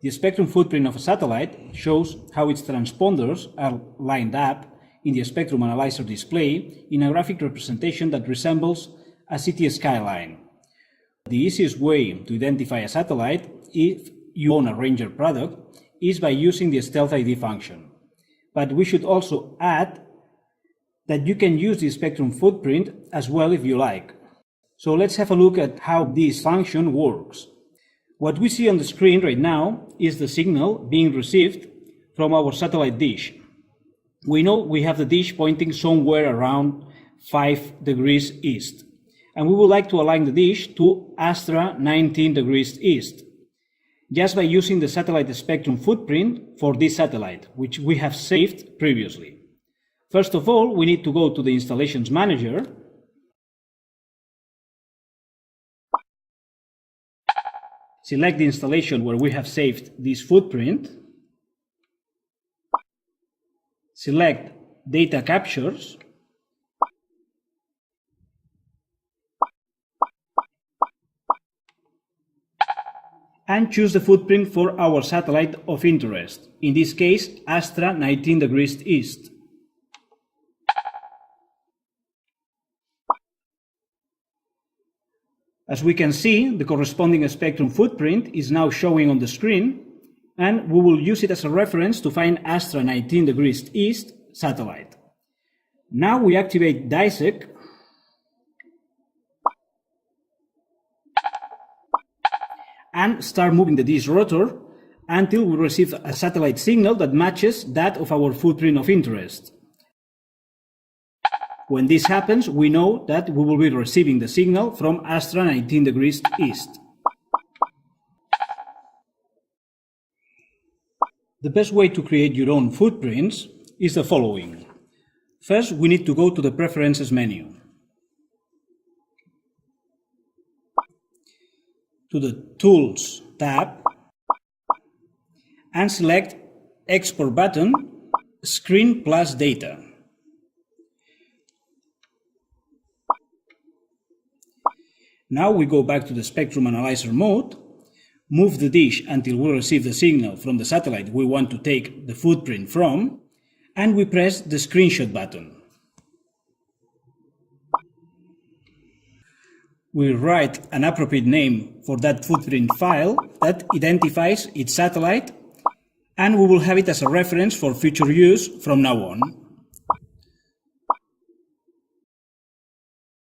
The spectrum footprint of a satellite shows how its transponders are lined up in the spectrum analyzer display in a graphic representation that resembles a city skyline. The easiest way to identify a satellite if you own a Ranger product is by using the stealth ID function. But we should also add that you can use the spectrum footprint as well if you like. So let's have a look at how this function works. What we see on the screen right now is the signal being received from our satellite dish. We know we have the dish pointing somewhere around 5 degrees east, and we would like to align the dish to Astra 19 degrees east, just by using the satellite spectrum footprint for this satellite, which we have saved previously. First of all, we need to go to the Installations Manager, select the installation where we have saved this footprint, select Data Captures, and choose the footprint for our satellite of interest, in this case Astra 19 degrees east. As we can see, the corresponding spectrum footprint is now showing on the screen, and we will use it as a reference to find Astra 19 degrees east satellite. Now we activate dissect and start moving the dish rotor until we receive a satellite signal that matches that of our footprint of interest. When this happens, we know that we will be receiving the signal from Astra 19 degrees east. The best way to create your own footprints is the following. First, we need to go to the Preferences menu, to the Tools tab, and select Export button, Screen plus Data. Now we go back to the Spectrum Analyzer mode, move the dish until we receive the signal from the satellite we want to take the footprint from, and we press the Screenshot button. We write an appropriate name for that footprint file that identifies its satellite, and we will have it as a reference for future use from now on.